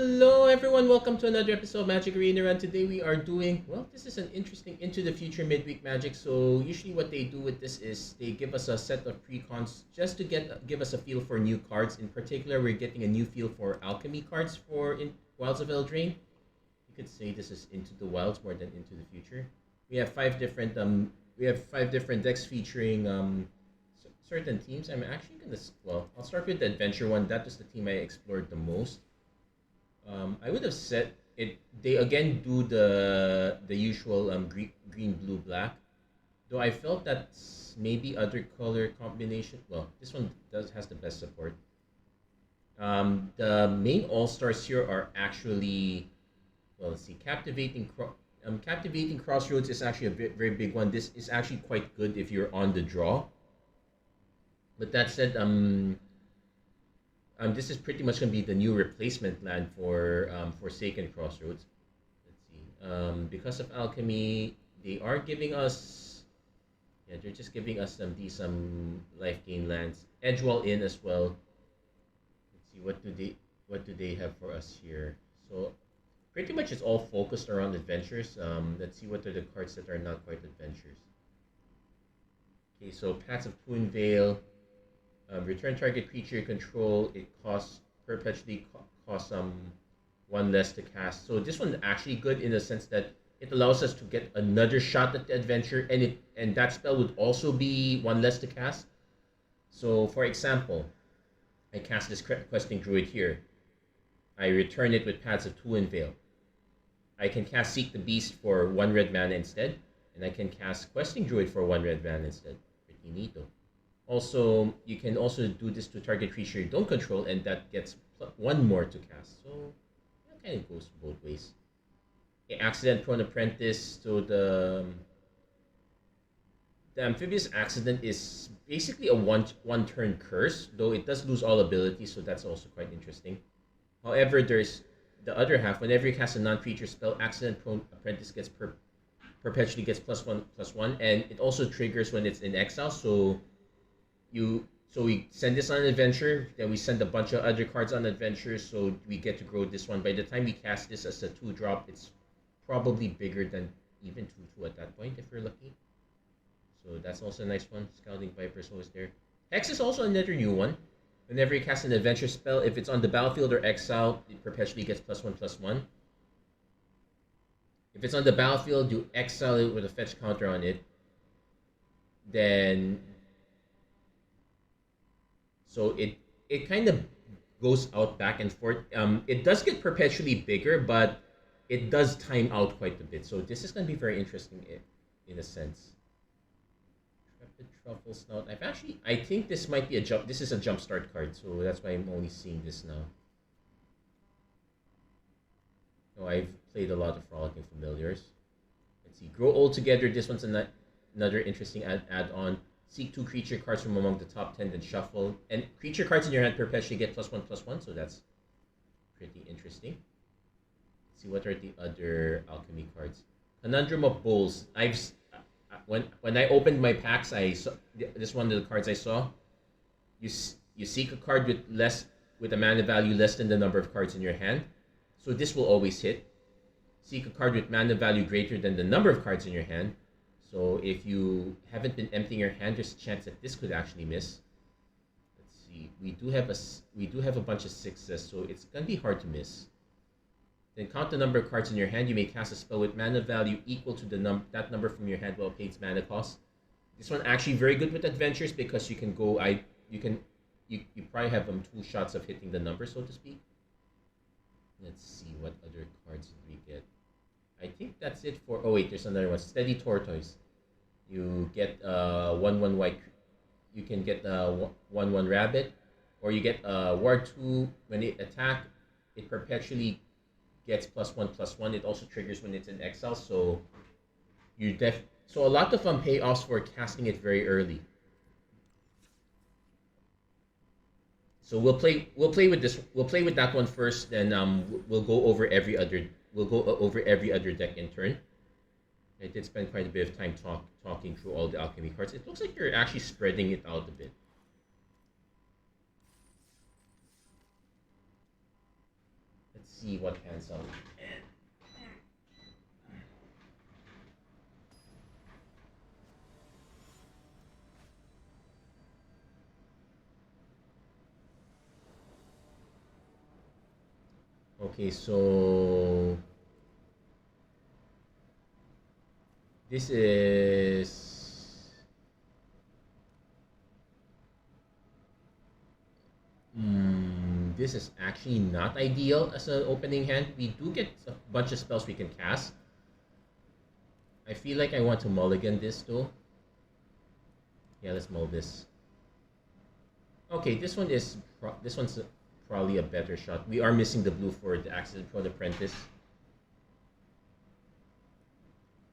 Hello everyone, welcome to another episode of Magic Arena Run. Today we are doing, well, this is an interesting Into the Future midweek Magic. So usually what they do with this is they give us a set of pre-cons just to give us a feel for new cards. In particular, we're getting a new feel for Alchemy cards for Wilds of Eldraine. You could say this is Into the Wilds more than Into the Future. We have five different decks featuring certain teams. I'm actually gonna, well, I'll start with the adventure one. That was the team I explored the most. I would have said it. They again do the usual green, blue, black. Though I felt that maybe other color combination. Well, this one has the best support. The main all stars here are actually, well, let's see, captivating crossroads is actually a very big one. This is actually quite good if you're on the draw. But that said, this is pretty much going to be the new replacement land for Forsaken Crossroads. Let's see. Because of Alchemy, they are giving us, yeah, they're just giving us some life gain lands. Edgewall in as well. Let's see, what do they have for us here? So pretty much it's all focused around adventures. Let's see what are the cards that are not quite adventures. Okay, so Paths of Toonvale. Return target creature you control. It costs perpetually costs one less to cast. So this one's actually good in the sense that it allows us to get another shot at the adventure, and that spell would also be one less to cast. So for example, I cast this questing druid here. I return it with Paths of Toonvale. I can cast Seek the Beast for 1 red mana instead, and I can cast Questing Druid for 1 red mana instead. Pretty neato. Also, you can also do this to target creature you don't control, and that gets one more to cast. So that kind of goes both ways. Okay, Accident Prone Apprentice. So the Amphibious Accident is basically a one turn curse, though it does lose all abilities, so that's also quite interesting. However, there's the other half. Whenever you cast a non-creature spell, Accident Prone Apprentice gets perpetually gets +1/+1, and it also triggers when it's in exile. So we send this on an adventure, then we send a bunch of other cards on adventures, so we get to grow this one. By the time we cast this as a 2-drop, it's probably bigger than even 2/2 at that point if we're lucky. So that's also a nice one. Scouting Viper is always there. Hex is also another new one. Whenever you cast an adventure spell, if it's on the battlefield or exile, it perpetually gets +1/+1. If it's on the battlefield, you exile it with a fetch counter on it. Then so it kind of goes out back and forth. It does get perpetually bigger, but it does time out quite a bit. So this is going to be very interesting in a sense. Trepid Truffle Snout. I think this might be this is a jumpstart card, so that's why I'm only seeing this now. Oh, I've played a lot of Frolicking Familiars. Let's see. Grow Old Together. This one's another interesting add-on. Seek 2 creature cards from among the top 10, then shuffle. And creature cards in your hand perpetually get +1/+1, so that's pretty interesting. Let's see, what are the other Alchemy cards? Conundrum of Bowls. When I opened my packs, I saw this one of the cards I saw. You seek a card with a mana value less than the number of cards in your hand. So this will always hit. Seek a card with mana value greater than the number of cards in your hand. So if you haven't been emptying your hand, there's a chance that this could actually miss. Let's see. We do have a bunch of 6s, so it's gonna be hard to miss. Then count the number of cards in your hand. You may cast a spell with mana value equal to that number from your hand while it pays mana cost. This one actually very good with adventures because you can go. You probably have 2 shots of hitting the number, so to speak. Let's see what other cards did we get. I think that's it for. Oh wait, there's another one. Steady Tortoise. You get 1/1 white. You can get 1/1 rabbit, or you get Ward 2. When it attack, it perpetually gets +1/+1. It also triggers when it's in exile. So so a lot of payoffs for casting it very early. So we'll play with this. We'll play with that one first. Then we'll go over every other. We'll go over every other deck in turn. I did spend quite a bit of time talking through all the Alchemy cards. It looks like you're actually spreading it out a bit. Let's see what pans out. Okay, so this is this is actually not ideal as an opening hand. We do get a bunch of spells we can cast. I feel like I want to mulligan this though. Yeah, let's mull this. Okay, this one's probably a better shot. We are missing the blue for the Accident Prone Apprentice.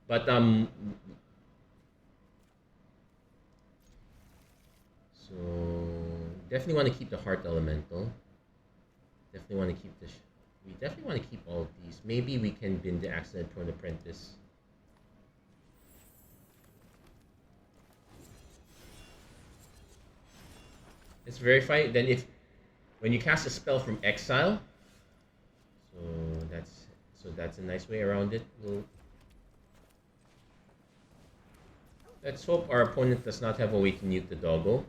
But so definitely want to keep the Heart Elemental. Definitely want to keep this. We definitely want to keep all of these. Maybe we can bin the Accident Prone Apprentice. Let's verify. Then if when you cast a spell from exile, so that's a nice way around it. Let's hope our opponent does not have a way to nuke the doggo.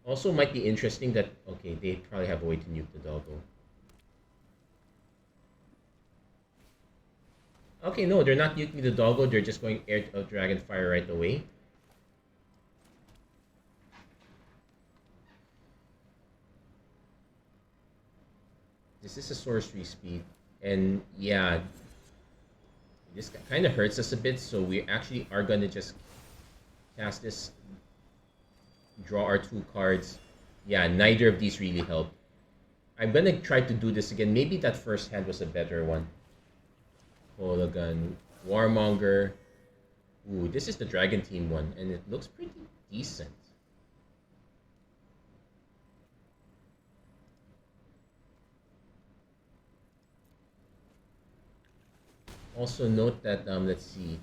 Also might be interesting that, okay, they probably have a way to nuke the doggo. Okay, no, they're not nuking the doggo, they're just going Air of Dragonfire right away. This is a sorcery speed, and yeah, this kind of hurts us a bit, so we actually are gonna just cast this, draw our 2 cards. Yeah, neither of these really help. I'm gonna try to do this again. Maybe that first hand was a better one. Hologun, Warmonger. Ooh, this is the Dragon Team one, and it looks pretty decent. Also note that, let's see.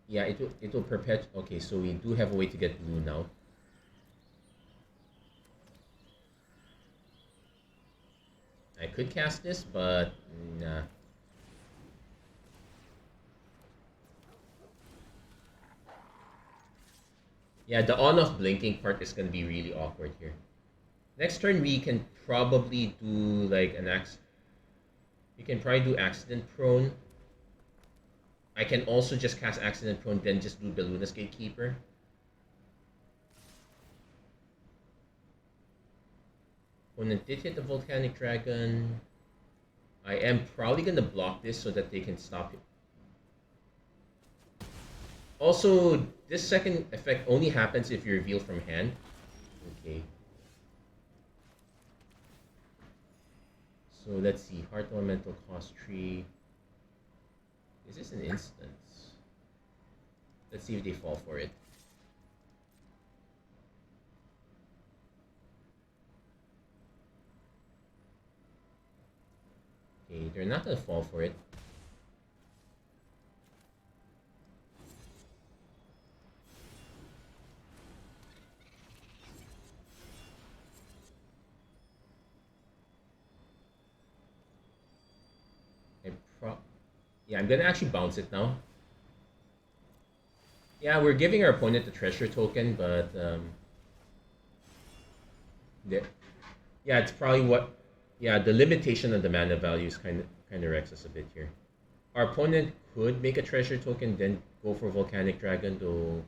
Yeah, it will perpetuate. Okay, so we do have a way to get blue now. I could cast this, but nah. Yeah, the on-off blinking part is gonna be really awkward here. Next turn we can probably do like an we can probably do Accident Prone. I can also just cast Accident Prone, then just do the Luna's Gatekeeper. Opponent did hit the Volcanic Dragon. I am probably gonna block this so that they can stop it. Also, this second effect only happens if you reveal from hand. Okay. So let's see, Heart Elemental cost 3. Is this an instance? Let's see if they fall for it. Okay, they're not gonna fall for it. Yeah, I'm gonna actually bounce it now. Yeah, we're giving our opponent the treasure token, but yeah, it's probably what. Yeah, the limitation of the mana value is kind of wrecks us a bit here. Our opponent could make a treasure token, then go for Volcanic Dragon, though.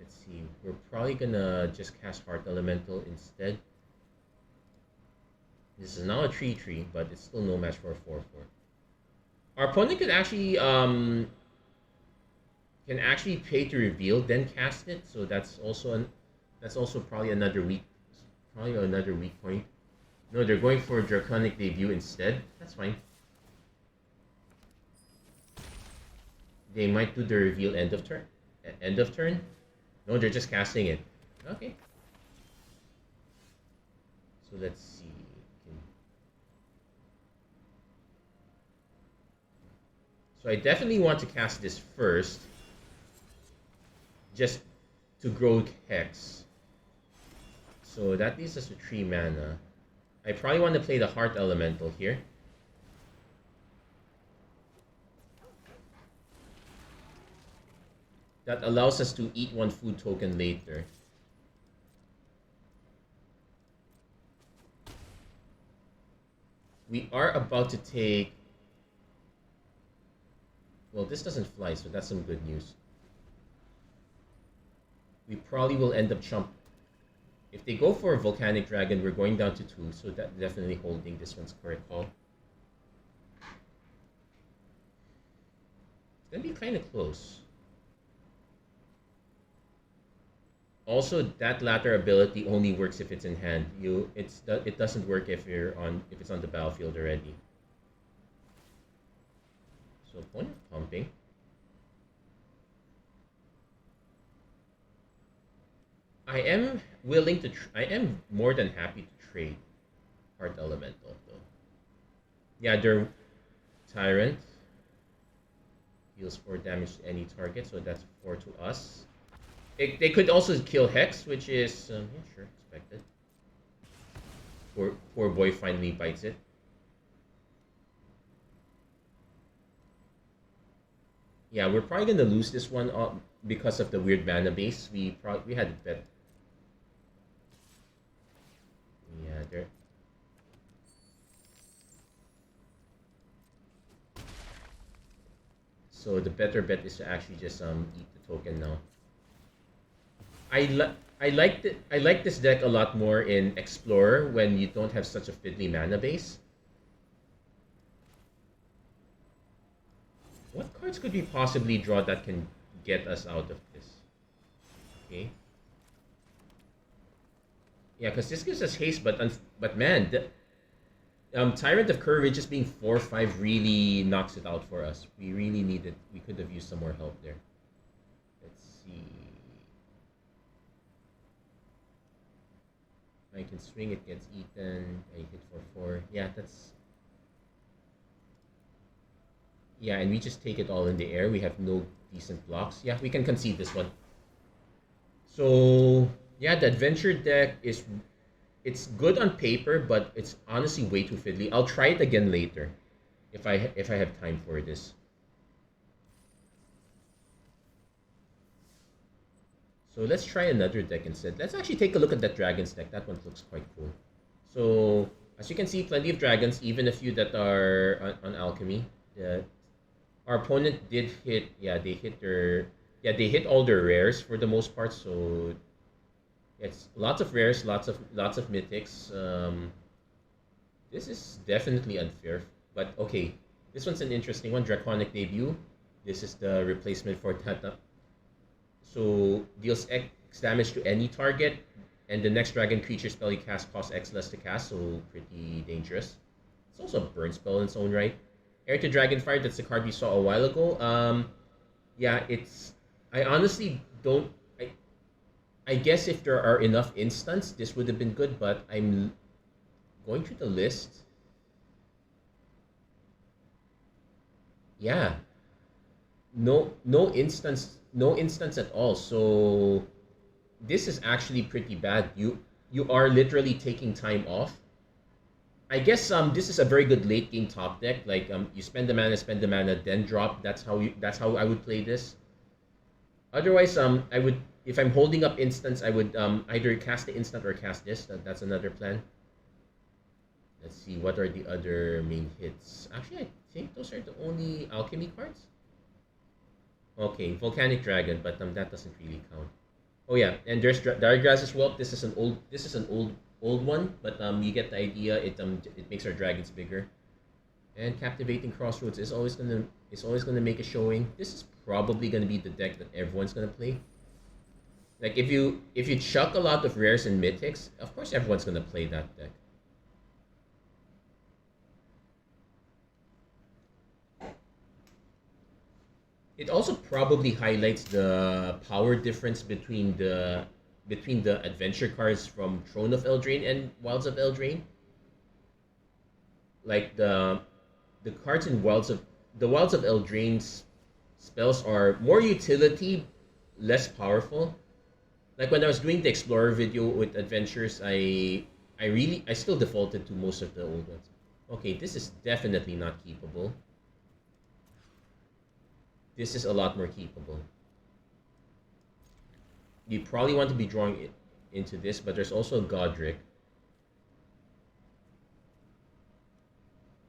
Let's see, we're probably gonna just cast Heart Elemental instead. This is now a 3/3, but it's still no match for a 4/4. Our opponent could actually pay to reveal, then cast it. So that's also probably another weak point. No, they're going for Draconic Debut instead. That's fine. They might do the reveal end of turn. End of turn? No, they're just casting it. Okay. So let's see. So I definitely want to cast this first, just to grow Hex. So that leaves us with 3 mana. I probably want to play the Heart Elemental here. That allows us to eat 1 food token later. We are about to take... Well, this doesn't fly, so that's some good news. We probably will end up If they go for a Volcanic Dragon, we're going down to 2, so that definitely holding this one's correct call. It's gonna be kind of close. Also, that latter ability only works if it's in hand. It doesn't work if it's on the battlefield already. So point of pumping. I am more than happy to trade Heart Elemental though. Yeah, their Tyrant deals 4 damage to any target, so that's 4 to us. They could also kill Hex, which is yeah, sure, expected. Poor boy finally bites it. Yeah, we're probably gonna lose this one because of the weird mana base. We had a bet. Yeah, there. So the better bet is to actually just eat the token now. I like this deck a lot more in Explorer when you don't have such a fiddly mana base. What cards could we possibly draw that can get us out of this? Okay. Yeah, because this gives us haste, but man, Tyrant of Courage just being 4/5 really knocks it out for us. We really needed. We could have used some more help there. Let's see. I can swing, it gets eaten. I hit for 4. Yeah, that's... Yeah, and we just take it all in the air. We have no decent blocks. Yeah, we can concede this one. So, yeah, the adventure deck is... It's good on paper, but it's honestly way too fiddly. I'll try it again later if I have time for this. So let's try another deck instead. Let's actually take a look at that Dragons deck. That one looks quite cool. So, as you can see, plenty of Dragons, even a few that are on Alchemy. Our opponent did hit, yeah, they hit all their rares for the most part, so it's lots of rares, lots of mythics. This is definitely unfair, but okay. This one's an interesting one, Draconic Debut. This is the replacement for that. So deals X damage to any target, and the next dragon creature spell you cast costs X less to cast, so pretty dangerous. It's also a burn spell in its own right. Heir to Dragonfire, that's the card we saw a while ago. Yeah, I honestly don't... I guess if there are enough instants, this would have been good, but I'm going through the list. Yeah. No instance at all. So this is actually pretty bad. You are literally taking time off. I guess this is a very good late game top deck. Like you spend the mana, then drop. That's how I would play this. Otherwise, I would, if I'm holding up instants, I would either cast the instant or cast this. That's another plan. Let's see, what are the other main hits? Actually, I think those are the only alchemy cards. Okay, Volcanic Dragon, but that doesn't really count. Oh yeah, and there's Diregrass's Whelp. This is an old one, but you get the idea. It makes our dragons bigger. And Captivating Crossroads is always gonna make a showing. This is probably gonna be the deck that everyone's gonna play. Like if you chuck a lot of rares and mythics, of course everyone's gonna play that deck. It also probably highlights the power difference between the adventure cards from Throne of Eldraine and Wilds of Eldraine. Like the cards in Wilds of Eldraine's spells are more utility, less powerful. Like when I was doing the Explorer video with adventures, I still defaulted to most of the old ones. Okay, this is definitely not keepable. This is a lot more keepable. You probably want to be drawing it into this, but there's also Godric.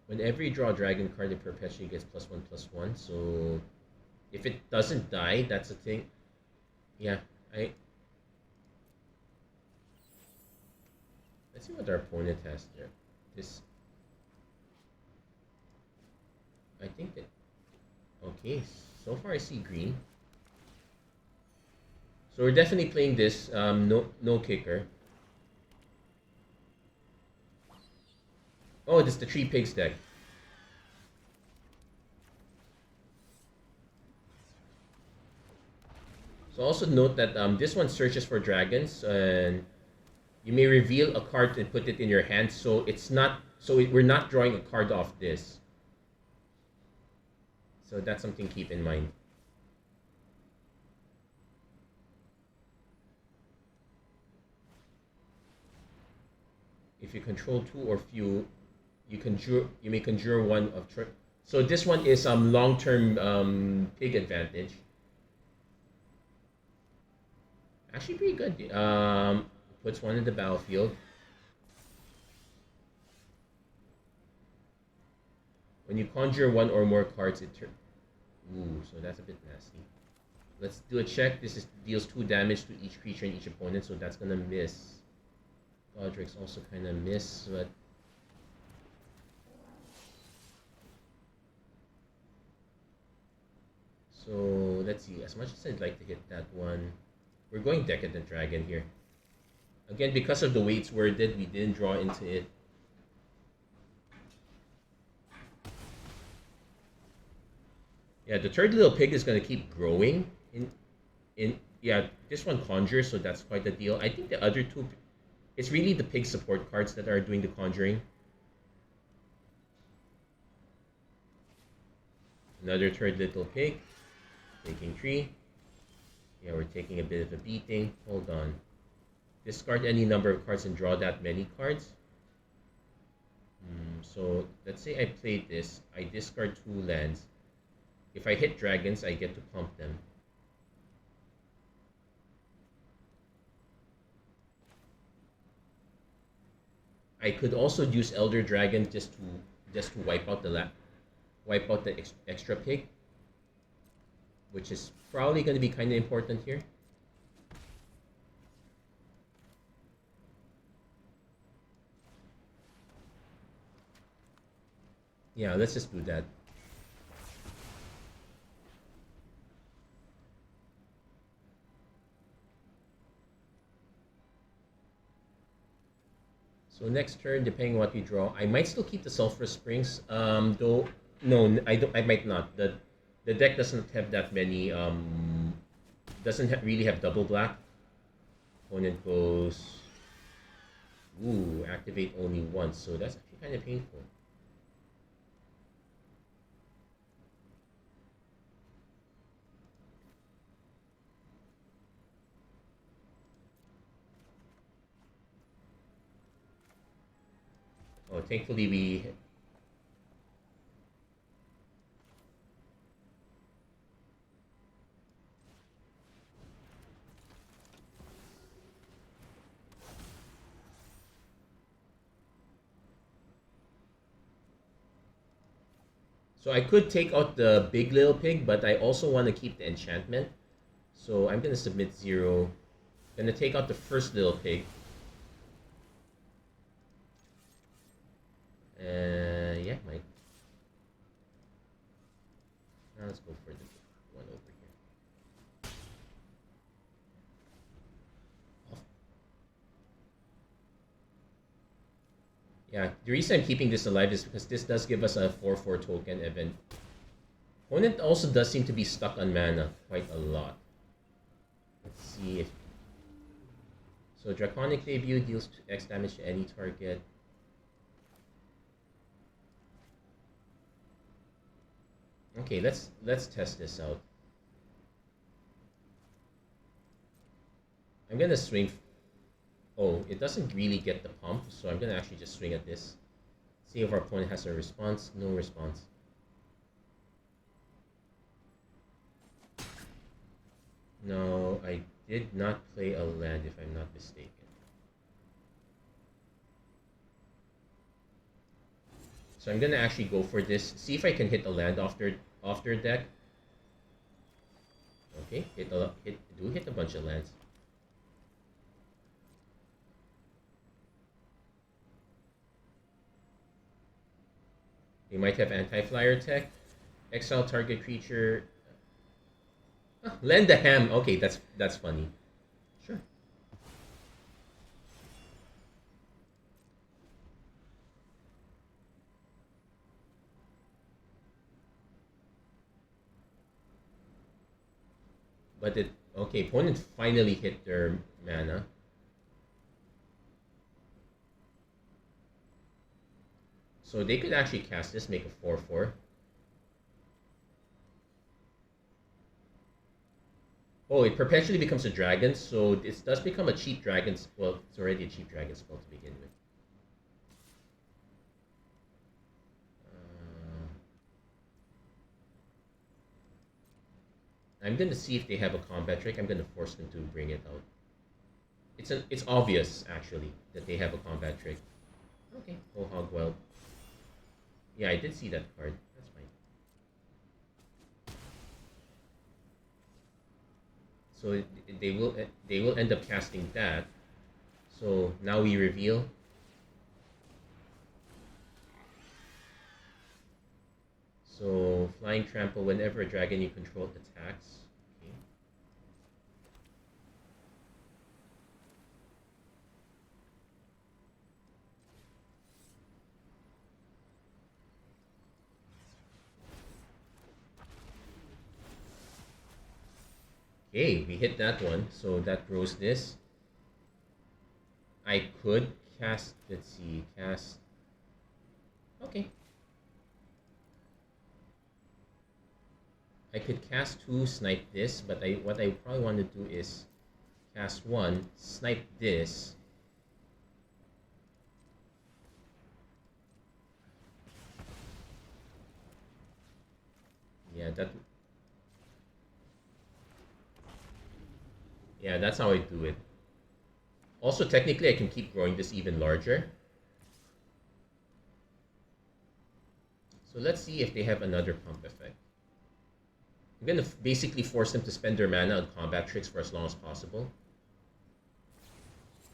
Whenever you draw a dragon card, it perpetually gets +1/+1. So if it doesn't die, that's the thing. Yeah, let's see what our opponent has there. This, I think that, okay, so far I see green. So we're definitely playing this, no kicker. Oh, this is the 3 pigs deck. So also note that this one searches for dragons, and you may reveal a card and put it in your hand. So it's not, we're not drawing a card off this. So that's something to keep in mind. If you control 2 or few, you may conjure one of. So this one is long-term pig advantage. Actually, pretty good. Puts one in the battlefield. When you conjure one or more cards, it turns. Ooh, so that's a bit nasty. Let's do a check. This deals 2 damage to each creature and each opponent, so that's gonna miss. Godric's also kind of miss, but so let's see. As much as I'd like to hit that one, we're going Decadent Dragon here. Again, because of the way it's worded, we didn't draw into it. Yeah, the third little pig is gonna keep growing. Yeah, this one conjures, so that's quite a deal. I think the other two, it's really the pig support cards that are doing the conjuring. Another third little pig, taking 3. Yeah, we're taking a bit of a beating. Hold on. Discard any number of cards and draw that many cards. So let's say I played this. I discard 2 lands. If I hit dragons, I get to pump them. I could also use Elder Dragon just to wipe out the extra pig, which is probably going to be kind of important here. Yeah, let's just do that. So next turn, depending on what we draw, I might still keep the Sulphur Springs. Though no, I don't. I might not. The deck doesn't have that many. Doesn't really have double black. Opponent goes. Ooh, activate only once. So that's actually kind of painful. Oh, thankfully we. So I could take out the big little pig, but I also want to keep the enchantment. So I'm gonna submit 0. Gonna take out the first little pig. Yeah, Mike. Now let's go for the one over here. Oh. Yeah, the reason I'm keeping this alive is because this does give us a 4/4 token event. Opponent also does seem to be stuck on mana quite a lot. Let's see if. So Draconic Debut deals X damage to any target. Okay, let's test this out. I'm gonna swing. Oh, it doesn't really get the pump, so I'm gonna actually just swing at this. See if our opponent has a response. No response. No, I did not play a land if I'm not mistaken. So I'm gonna actually go for this. See if I can hit a land off their deck. Okay, hit a bunch of lands. They might have anti-flyer tech. Exile target creature. Lend a ham. Okay, that's funny. Sure. But it okay. Opponent finally hit their mana. So they could actually cast this, make a 4/4. Oh, it perpetually becomes a dragon, so this does become a cheap dragon. Well, it's already a cheap dragon spell to begin with. I'm gonna see if they have a combat trick. I'm gonna force them to bring it out. It's obvious actually that they have a combat trick. Okay, oh hog wild. Yeah, I did see that card. That's fine. So they will end up casting that. So now we reveal. So flying trample whenever a dragon you control attacks. Okay. Okay, we hit that one, so that throws this. I could cast, let's see, cast. Okay. I could cast 2, snipe this, but what I probably want to do is cast 1, snipe this. Yeah, that's how I do it. Also, technically, I can keep growing this even larger. So let's see if they have another pump effect. I'm going to basically force them to spend their mana on combat tricks for as long as possible.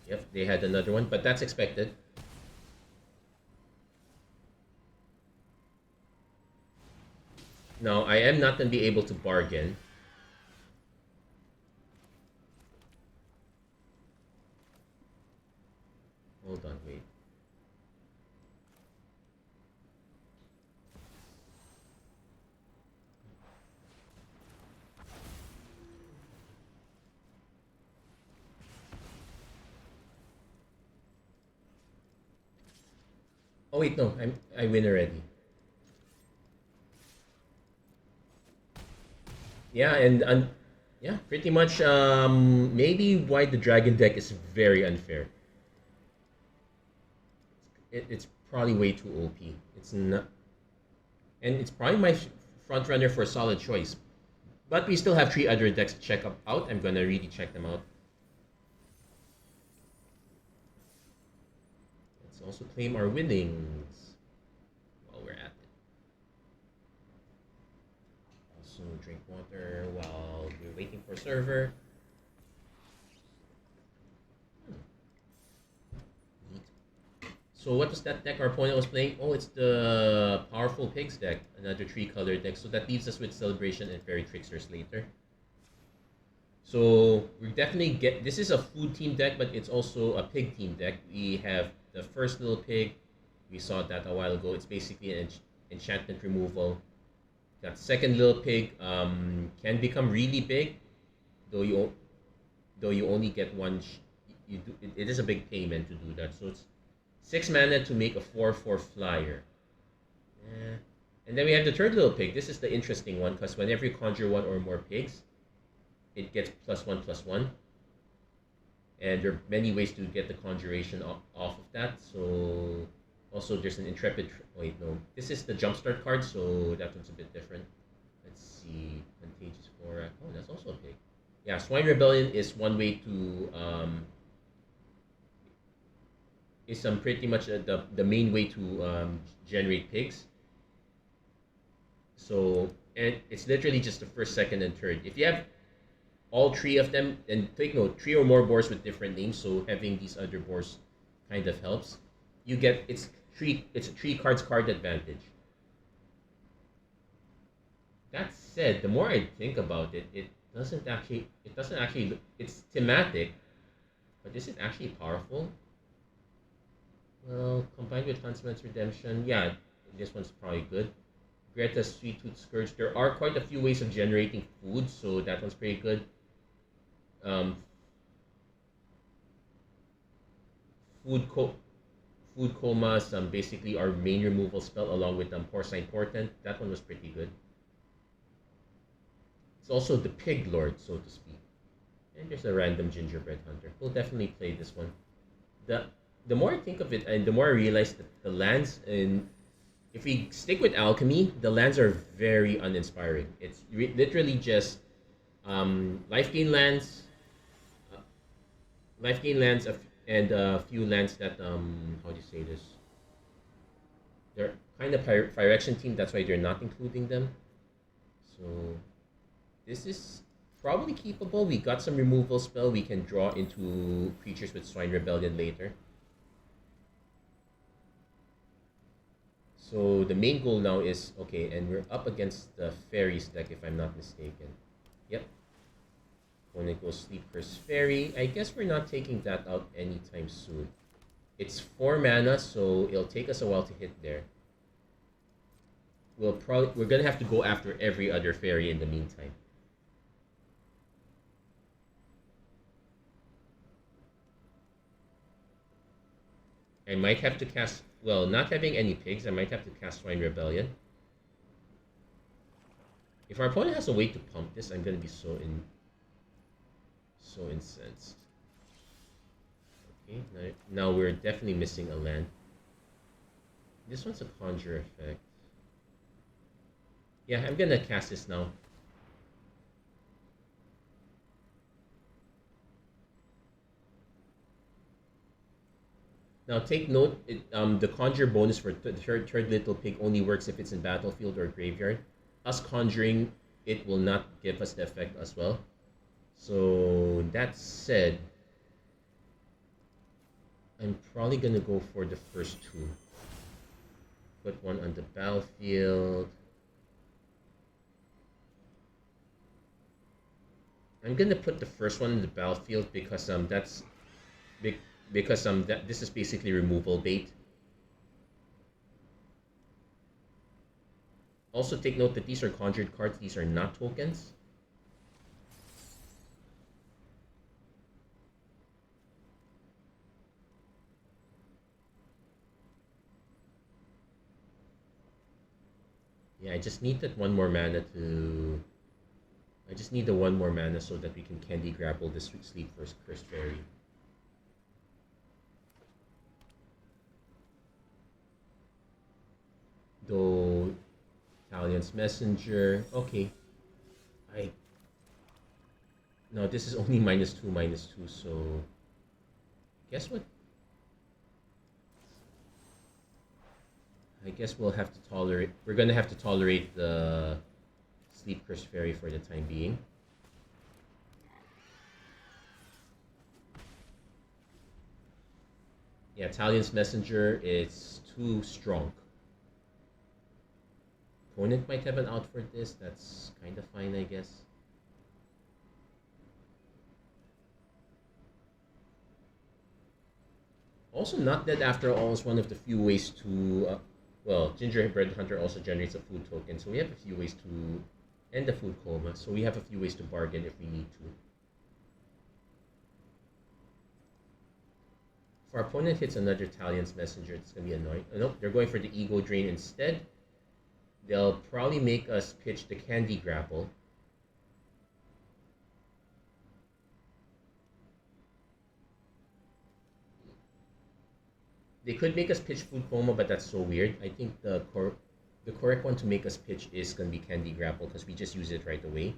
Yep, they had another one, but that's expected. No, I am not going to be able to bargain. Hold on, wait. Oh wait, no, I win already. Yeah, and yeah, pretty much. Maybe why the dragon deck is very unfair. It's probably way too OP. It's not, and it's probably my front runner for a solid choice. But we still have 3 other decks to check out. I'm gonna really check them out. Let's also claim our winnings while we're at it. Also drink water while we're waiting for server. So what was that deck our opponent was playing? Oh, it's the Powerful Pigs deck, another 3-color deck. So that leaves us with Celebration and Fairy Tricksters later. So we definitely this is a food team deck, but it's also a pig team deck. We have the first little pig. We saw that a while ago. It's basically an enchantment removal. That second little pig can become really big, though you only get one. It is a big payment to do that. So it's 6 mana to make a 4/4 flyer. Yeah. And then we have the third little pig. This is the interesting one because whenever you conjure 1 or more pigs, it gets +1/+1. and there are many ways to get the conjuration off of that. So also there's an intrepid. Wait, no, this is the jumpstart card, so that one's a bit different. Let's see, contagious flora. Oh, that's also a pig. Yeah, swine rebellion is one way to is pretty much the main way to generate pigs. So, and it's literally just the first, second, and third. If you have all three of them, and take note, three or more boards with different names, so having these other boards kind of helps. You get it's a three cards card advantage. That said, the more I think about it, it doesn't actually it's thematic, but is it actually powerful? Well, combined with Huntsman's Redemption, yeah, this one's probably good. Greta's Sweet Tooth Scourge. There are quite a few ways of generating food, so that one's pretty good. Um, food co- Food comas basically our main removal spell along with Porcine Portent. That one was pretty good. It's also the Pig Lord, so to speak. And there's a random Gingerbread Hunter. We'll definitely play this one. The more I think of it, and the more I realize that the lands in, if we stick with alchemy, the lands are very uninspiring. It's literally just life gain lands, uh, and a few lands that how do you say this? They're kind of Phyrexian team. That's why they're not including them. So this is probably keepable. We got some removal spell. We can draw into creatures with Swine Rebellion later. So the main goal now is, okay, and we're up against the fairies deck if I'm not mistaken. Yep. Opponent goes Sleep Curse Fairy. I guess we're not taking that out anytime soon. It's 4 mana, so it'll take us a while to hit there. We're gonna have to go after every other fairy in the meantime. I might have to cast, well, not having any pigs, I might have to cast Swine Rebellion. If our opponent has a way to pump this, I'm gonna be so incensed. Okay, now we're definitely missing a land. This one's a conjure effect. Yeah, I'm gonna cast this now. Now take note, the conjure bonus for the third little pig only works if it's in battlefield or graveyard. Us conjuring it will not give us the effect as well. So that said, I'm probably gonna go for the first two. Put one on the battlefield. I'm gonna put the first one in the battlefield because that's big. Because this is basically removal bait. Also take note that these are conjured cards, these are not tokens. Yeah, I just need that one more mana to... I just need the one more mana so that we can candy grapple this Sleep Curse Fairy. Though Italian's Messenger. Okay. No, this is only -2, so guess what? I guess we'll have to tolerate, we're gonna have to tolerate the Sleep Curse Fairy for the time being. Yeah, Italian's Messenger is too strong. Opponent might have an out for this. That's kind of fine, I guess. Also, Not Dead After All is one of the few ways to... well, Gingerbread Hunter also generates a food token, so we have a few ways to end the food coma. So we have a few ways to bargain if we need to. If our opponent hits another Italian's Messenger, it's going to be annoying. Nope, they're going for the Ego Drain instead. They'll probably make us pitch the Candy Grapple. They could make us pitch food coma, but that's so weird. I think the correct one to make us pitch is gonna be Candy Grapple because we just use it right away.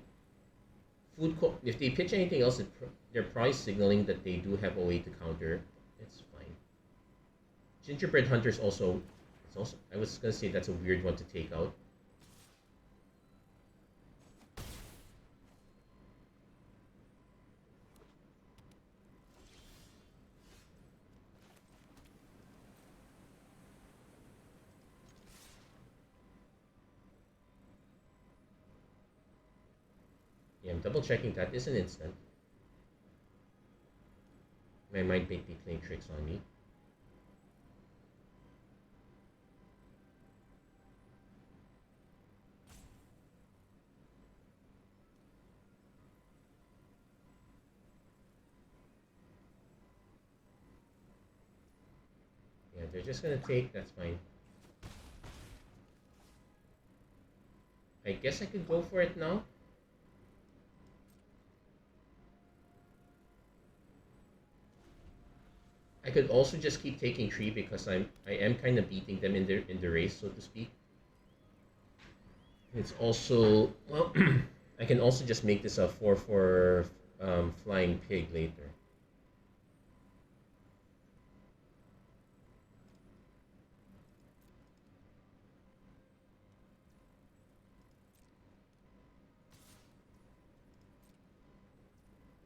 If they pitch anything else, they're probably signaling that they do have a way to counter. It's fine. Gingerbread Hunter's also. It's also. I was gonna say that's a weird one to take out. Yeah, I'm double checking that is an instant. My mind might be playing tricks on me. Yeah, they're just gonna take, that's fine. I guess I could go for it now. I could also just keep taking 3 because I am kind of beating them in the race, so to speak. It's also, well, I can also just make this a 4/4 flying pig later.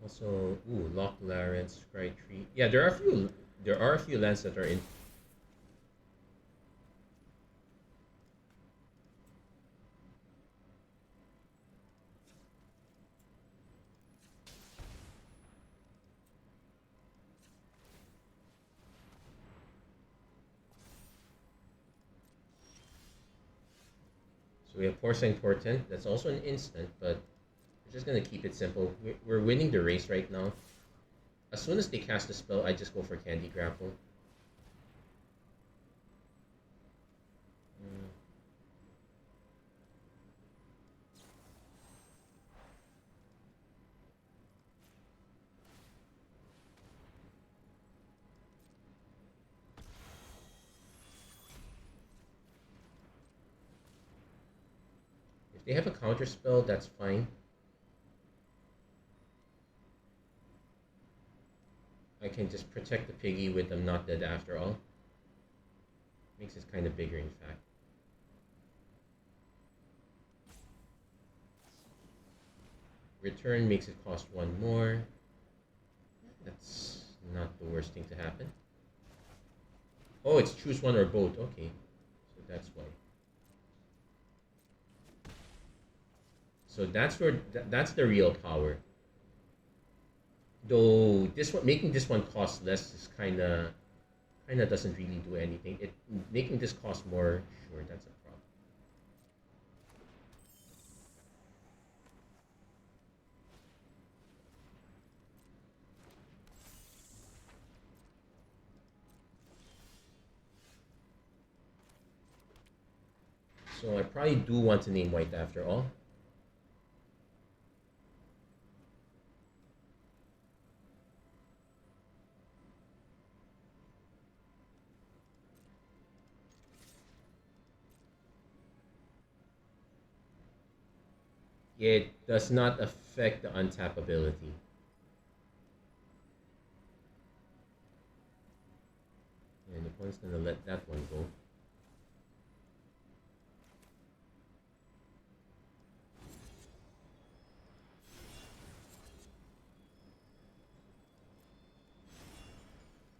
Also, ooh, Loch Lawrence, Scry Tree. Yeah, there are a few lands that are in. So we have Porcine Portent. That's also an instant, but we're just gonna keep it simple. We're winning the race right now. As soon as they cast a spell, I just go for Candy Grapple. If they have a counter spell, that's fine. I can just protect the piggy with them not dead after all. Makes it kind of bigger, in fact. Return makes it cost 1 more. That's not the worst thing to happen. Oh, it's choose one or both. Okay, so that's why. So that's the real power. Though this one, making this one cost less is kinda doesn't really do anything. It making this cost more, sure, that's a problem. So I probably do want to name white after all. It does not affect the untap ability. And the opponent's gonna let that one go.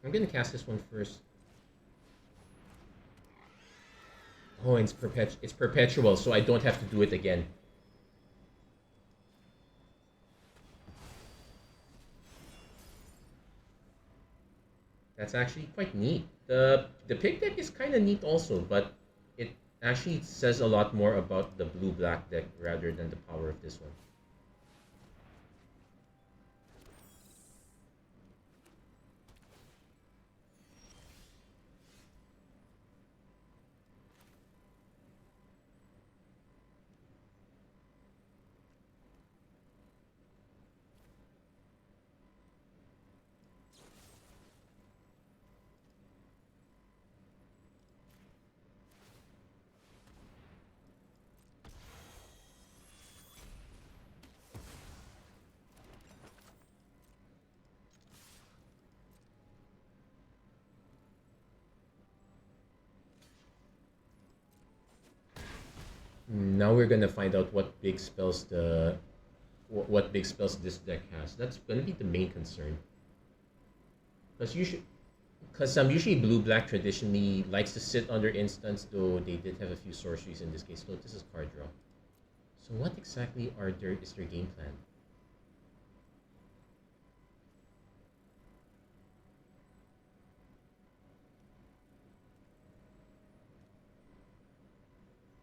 I'm gonna cast this one first. Oh, and it's perpetual, so I don't have to do it again. That's actually quite neat. The pig deck is kind of neat also, but it actually says a lot more about the blue-black deck rather than the power of this one. Now we're gonna find out what big spells what big spells this deck has. That's gonna be the main concern. Usually blue black traditionally likes to sit under instants, though they did have a few sorceries in this case. So this is card draw. So what exactly is their game plan?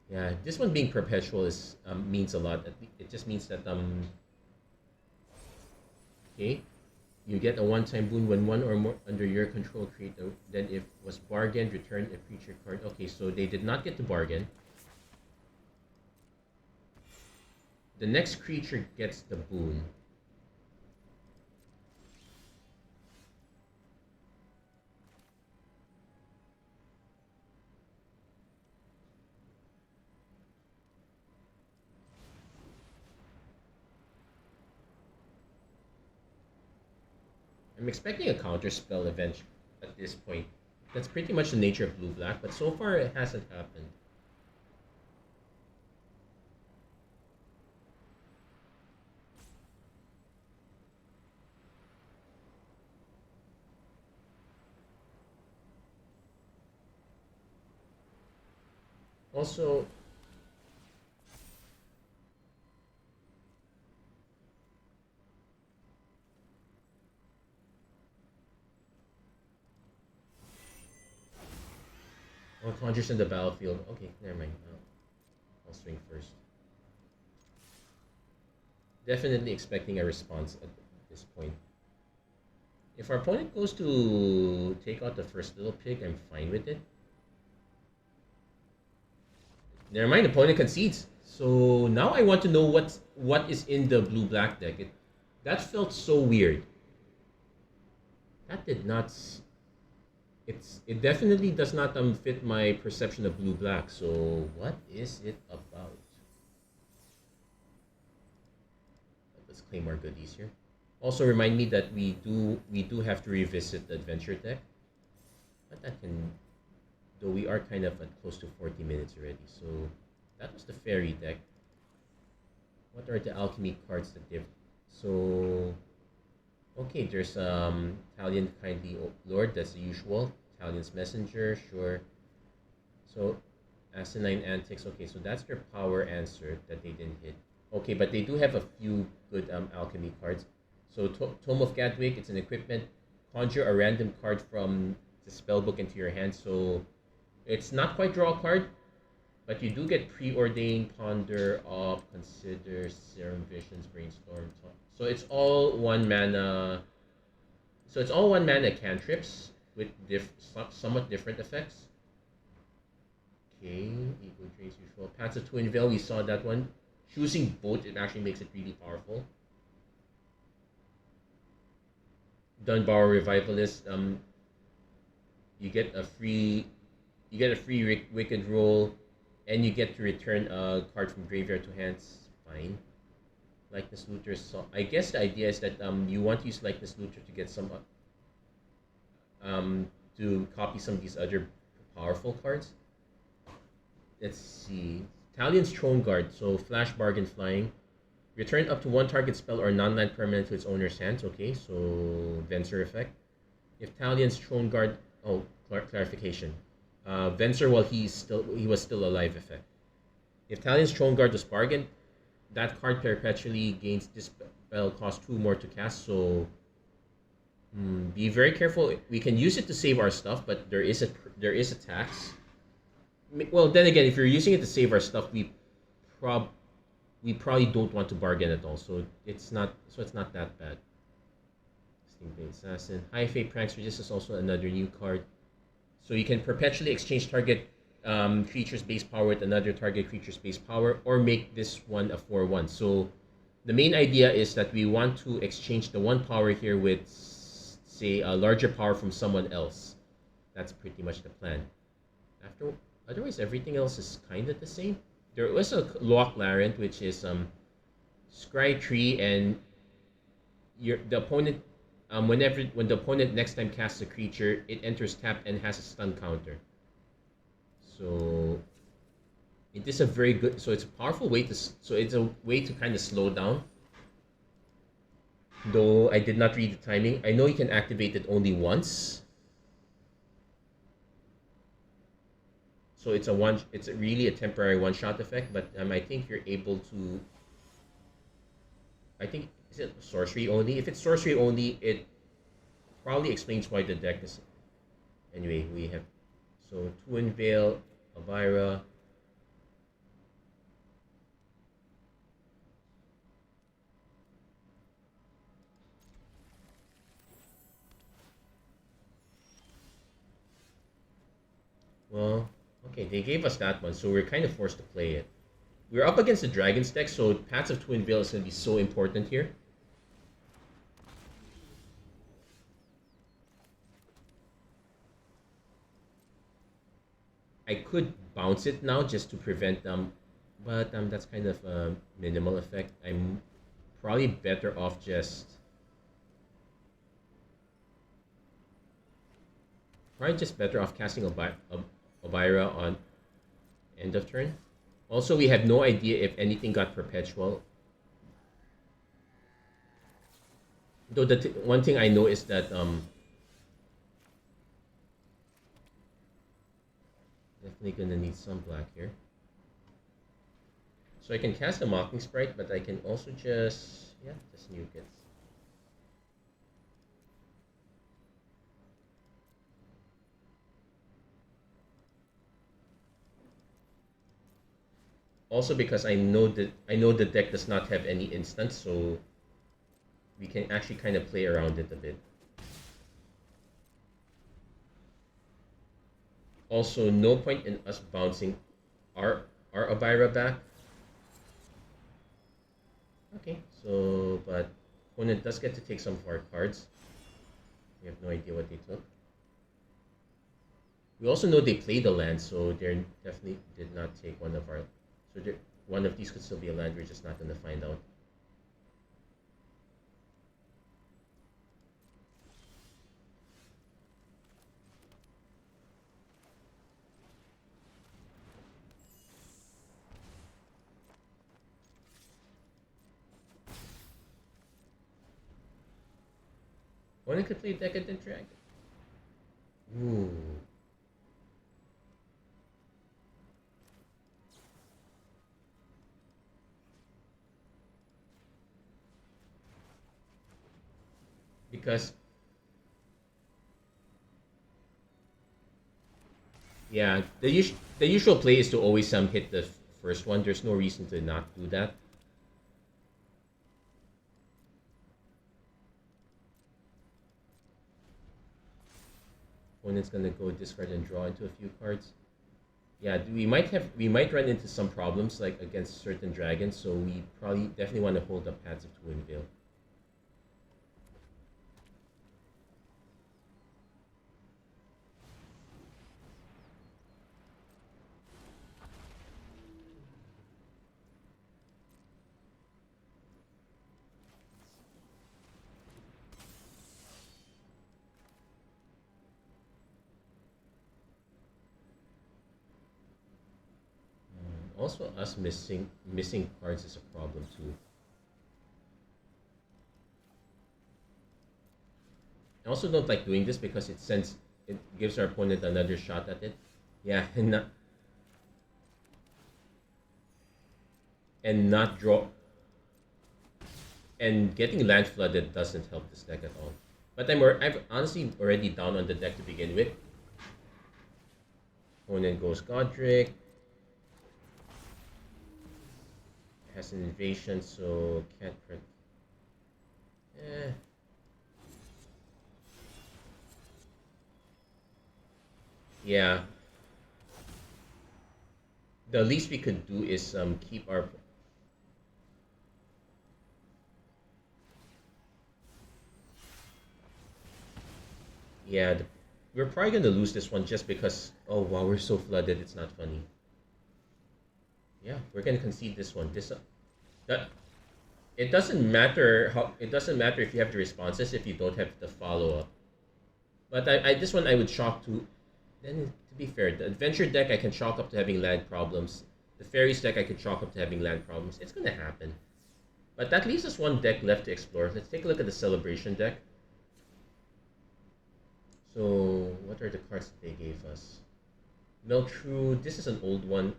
Yeah, this one being perpetual is means a lot. It just means that okay, you get a one-time boon when one or more under your control create a. Then if was bargained, return a creature card. Okay, so they did not get to bargain. The next creature gets the boon. I'm expecting a counter spell event at this point. That's pretty much the nature of blue black, but so far it hasn't happened. Also, conjures in the battlefield. Okay, never mind. I'll swing first. Definitely expecting a response at this point. If our opponent goes to take out the first little pig, I'm fine with it. Never mind, opponent concedes. So now I want to know what is in the blue black deck. That felt so weird. That did not. It definitely does not fit my perception of blue black. So what is it about? Let's claim our goodies here. Also remind me that we do have to revisit the adventure deck, but that can, though we are kind of at close to 40 minutes already. So that was the fairy deck. What are the alchemy cards that give? So okay, there's Italian Kindly Lord, that's the usual. Italian's Messenger, sure. So Asinine Antics, okay, so that's their power answer that they didn't hit. Okay, but they do have a few good alchemy cards. So Tome of Gadwick, it's an equipment. Conjure a random card from the spellbook into your hand. So it's not quite draw a card, but you do get Preordained, Ponder, Up, Consider, Serum Visions, Brainstorm. So it's all one mana. So it's all one mana cantrips with somewhat different effects. Okay, Ego Drains usual. Paths of Twin Veil, we saw that one. Choosing both, it actually makes it really powerful. Dunbar Revivalist, you get a free Wicked roll, and you get to return a card from graveyard to hands. Fine. Likeness Looter. So I guess the idea is that you want to use Likeness Looter to get some to copy some of these other powerful cards. Let's see. Talion's Throne Guard. So flash, bargain, flying. Return up to one target spell or non-land permanent to its owner's hands. Okay, so Venser effect. If Talion's Throne Guard, clarification. Venser while he was still alive effect. If Talion's Throne Guard was bargain, that card perpetually gains this spell cost 2 more to cast. So be very careful. We can use it to save our stuff, but there is a tax. Well, then again, if you're using it to save our stuff, we probably don't want to bargain at all. So it's not that bad. Stingblade Assassin. High Fate Pranks Resist is also another new card. So you can perpetually exchange target creature's base power with another target creature's base power, or make this one a 4/1. So the main idea is that we want to exchange the 1 power here with, say, a larger power from someone else. That's pretty much the plan. Otherwise, everything else is kind of the same. There was a Loch Larent, which is Scry Tree, and the opponent, when the opponent next time casts a creature, it enters tap and has a stun counter. So It is a very good. So it's a powerful way to. So it's a way to kind of slow down. Though I did not read the timing. I know you can activate it only once. So it's a one. It's really a temporary one-shot effect, but I think you're able to. I think is it sorcery only? If it's sorcery only, it probably explains why the deck is. Anyway, we have so Twin Veil, Elvira. Well, okay, they gave us that one, so we're kind of forced to play it. We're up against the Dragon's deck, so Paths of Twin Veil is going to be so important here. I could bounce it now just to prevent them, but that's kind of a minimal effect. I'm probably better off just casting Elvira on end of turn. Also, we have no idea if anything got perpetual. Though one thing I know is that definitely gonna need some black here. So I can cast a Mocking Sprite, but I can also just nuke it. Also because I know the deck does not have any instants, so we can actually kind of play around it a bit. Also, no point in us bouncing our Elvira back. Okay, so but opponent does get to take some of our cards. We have no idea what they took. We also know they played the land, so they definitely did not take one of our. So one of these could still be a land. We're just not going to find out. One could play Decadent Dragon. Ooh. Because yeah, the usual play is to always hit the first one. There's no reason to not do that. Opponent's gonna go discard and draw into a few cards. Yeah, we might run into some problems like against certain dragons, so we probably definitely want to hold up Paths of Twin Veil. Also, us missing cards is a problem too. I also don't like doing this because it gives our opponent another shot at it. Yeah, and not draw. And getting land flooded doesn't help this deck at all. But I've honestly already down on the deck to begin with. Opponent goes Godric. Has an invasion, so can't print. Yeah. The least we could do is keep our. Yeah, we're probably gonna lose this one just because. Oh wow, we're so flooded. It's not funny. Yeah, we're gonna concede this one. That it doesn't matter if you have the responses if you don't have the follow up. But I this one I would chalk to. Then to be fair, the adventure deck I can chalk up to having land problems. The fairies deck I could chalk up to having land problems. It's gonna happen. But that leaves us one deck left to explore. Let's take a look at the celebration deck. So what are the cards that they gave us? Meltru, this is an old one.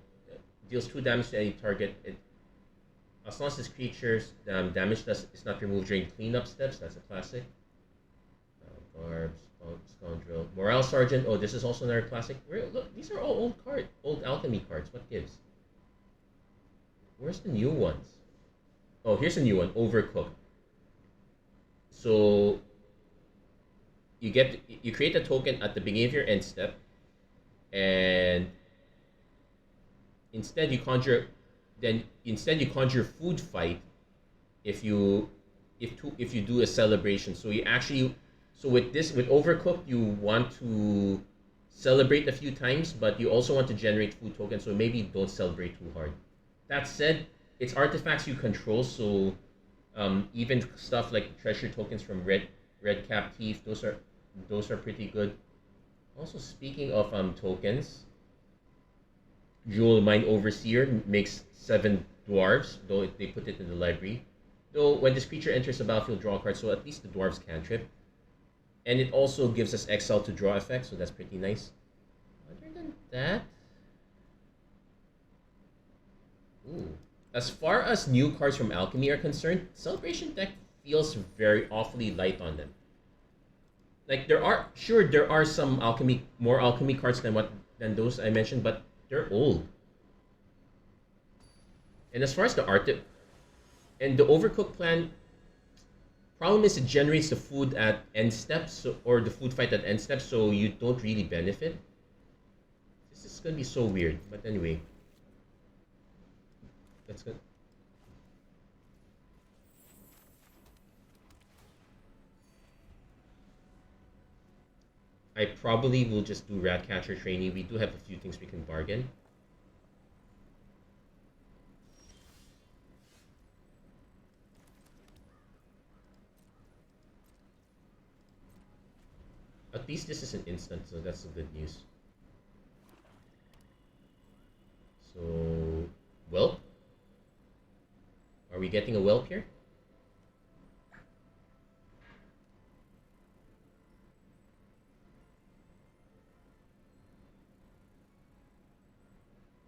Deals 2 damage to any target. As long as this creature's damage is not removed during cleanup steps, that's a classic. Garbs, Scoundrel. Morale Sergeant, oh, this is also another classic. Look, these are all old alchemy cards. What gives? Where's the new ones? Oh, here's a new one, Overcooked. So you create a token at the beginning of your end step, and instead you conjure Food Fight if you do a celebration. So with Overcooked you want to celebrate a few times, but you also want to generate food tokens, so maybe don't celebrate too hard. That said, it's artifacts you control, so even stuff like treasure tokens from Redcap Thief, those are pretty good. Also, speaking of tokens, Jewel Mine Overseer makes 7 dwarves, though they put it in the library. Though when this creature enters the battlefield, draw a card, so at least the dwarves cantrip. And it also gives us exile to draw effects, so that's pretty nice. Other than that, ooh. As far as new cards from Alchemy are concerned, Celebration deck feels very awfully light on them. Like there are some more alchemy cards than those I mentioned, but they're old. And as far as the art and the Overcooked plan, problem is it generates the food at end steps, or the food fight at end steps, so you don't really benefit. This is gonna be so weird, but anyway. That's good. I probably will just do Ratcatcher Trainee. We do have a few things we can bargain. At least this is an instant, so that's the good news. So, Whelp? Are we getting a Whelp here?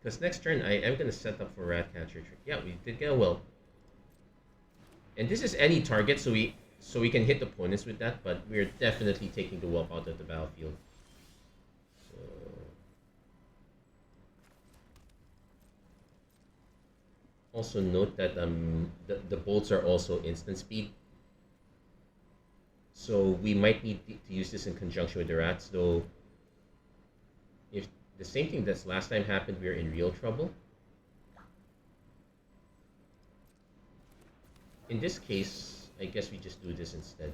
Because next turn I am going to set up for Ratcatcher. Yeah, we did get a Whelp. And this is any target, so we can hit opponents with that, but we're definitely taking the Whelp out of the battlefield. So also note that the bolts are also instant speed. So we might need to use this in conjunction with the rats, though if the same thing that's last time happened, we're in real trouble. In this case, I guess we just do this instead.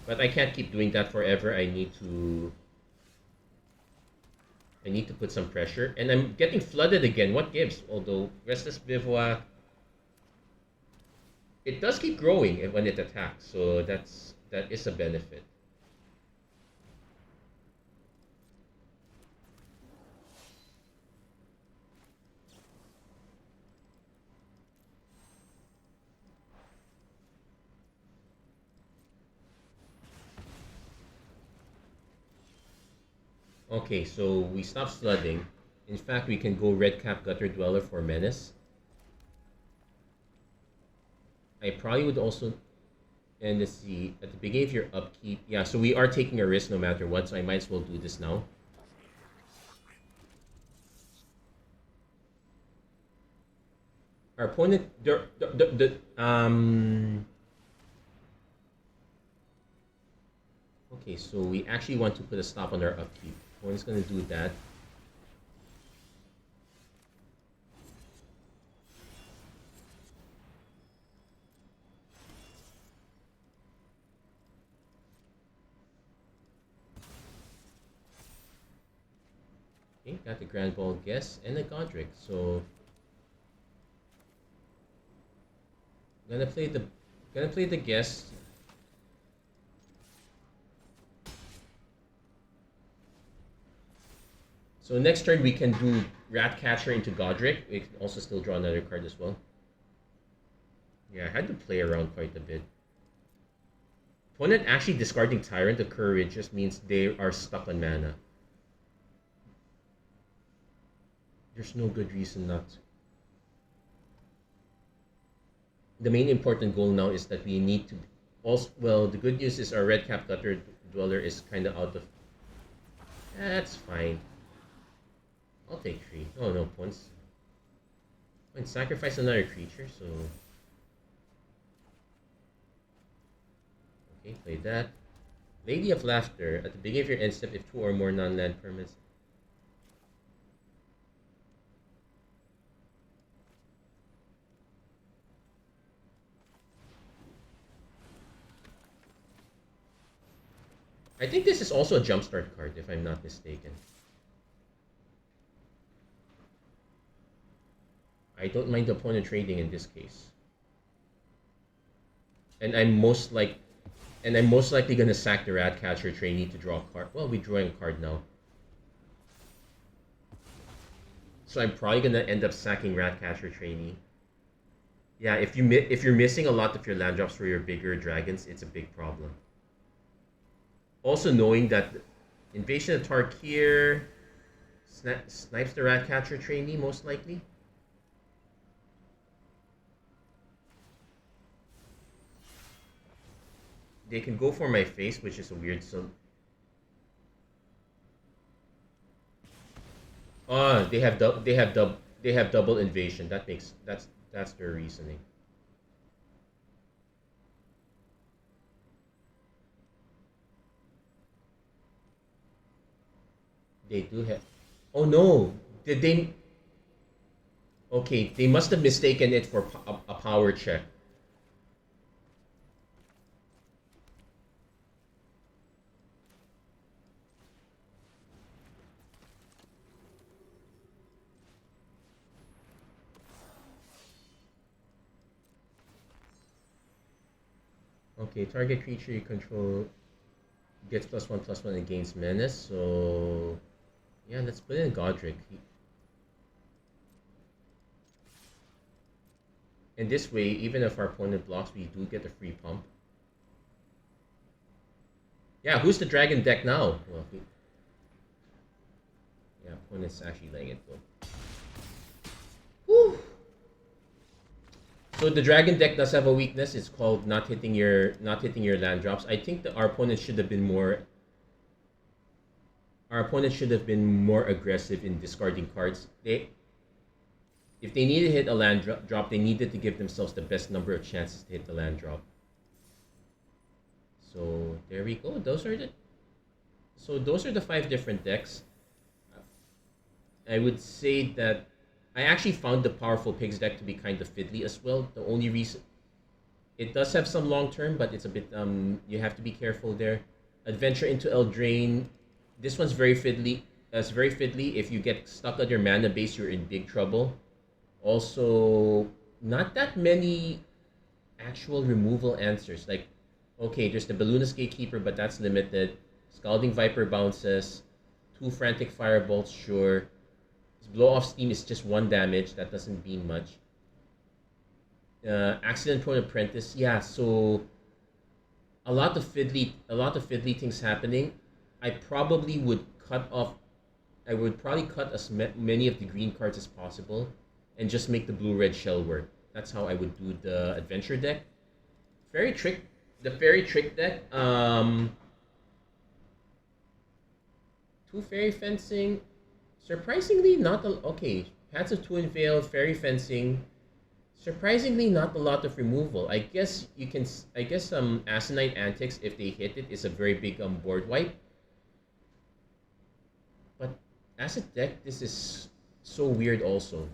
But I can't keep doing that forever. I need to put some pressure. And I'm getting flooded again. What gives? Although Restless Bivouac, it does keep growing when it attacks, so that is a benefit. Okay, so we stop flooding. In fact, we can go Redcap Gutter Dweller for Menace. I probably would also, and let's see, at the beginning of your upkeep, yeah, so we are taking a risk no matter what, so I might as well do this now. Our opponent, okay, so we actually want to put a stop on our upkeep. Opponent's gonna do that. Okay, got the Grand Ball Guess and the Godric. So gonna play the Guess. So next turn we can do Ratcatcher into Godric. We can also still draw another card as well. Yeah, I had to play around quite a bit. Opponent actually discarding Tyrant of Courage just means they are stuck on mana. There's no good reason not to. The main important goal now is that we need to also, well, the good news is our red cap gutter dweller is kind of out of. That's fine. I'll take 3. Oh no, points. Point sacrifice another creature, so okay, play that. Lady of Laughter. At the beginning of your end step, if 2 or more non-land permanents. I think this is also a jumpstart card, if I'm not mistaken. I don't mind the opponent trading in this case. And I'm most likely gonna sack the Ratcatcher trainee to draw a card. Well, we're drawing a card now. So I'm probably gonna end up sacking Ratcatcher trainee. Yeah, if you're missing a lot of your land drops for your bigger dragons, it's a big problem. Also knowing that Invasion of Tarkir snipes the Ratcatcher trainee most likely. They can go for my face, which is a weird they have double invasion. That's their reasoning. They do have. Oh no! Did they? Okay, they must have mistaken it for a power check. Okay, target creature you control gets +1/+1 against menace. So yeah, let's put in Godric. And this way, even if our opponent blocks, we do get a free pump. Yeah, who's the dragon deck now? Well, yeah, opponent's actually letting it go. Whew. So the dragon deck does have a weakness. It's called not hitting your land drops. I think that our opponent should have been more. Our opponent should have been more aggressive in discarding cards. If they needed to hit a land drop, they needed to give themselves the best number of chances to hit the land drop. So there we go. Those are the 5 different decks. I would say that I actually found the Powerful Pigs deck to be kind of fiddly as well. The only reason it does have some long term, but it's a bit you have to be careful there. Adventure into Eldraine. This one's very fiddly. That's very fiddly. If you get stuck on your mana base, you're in big trouble. Also, not that many actual removal answers. Like, okay, there's the Balloonist Gatekeeper, but that's limited. Scalding Viper bounces. 2 Frantic Firebolts, sure. Blow off steam is just 1 damage. That doesn't mean much. Accident prone apprentice. Yeah, so a lot of fiddly things happening. I probably would cut off. I would probably cut as many of the green cards as possible, and just make the blue-red shell work. That's how I would do the adventure deck. The fairy trick deck. 2 fairy fencing. Surprisingly, not a okay. Paths of Twin Veil, fairy fencing. Surprisingly, not a lot of removal. I guess Asinine Antics, if they hit it, is a very big board wipe. But as a deck, this is so weird also.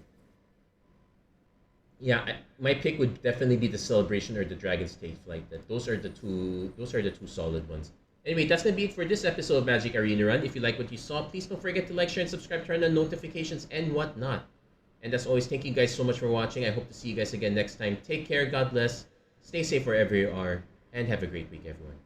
Yeah, my pick would definitely be the Celebration or the Dragon's Take Flight. Those are the two solid ones. Anyway, that's going to be it for this episode of Magic Arena Run. If you like what you saw, please don't forget to like, share, and subscribe, turn on notifications, and whatnot. And as always, thank you guys so much for watching. I hope to see you guys again next time. Take care, God bless, stay safe wherever you are, and have a great week, everyone.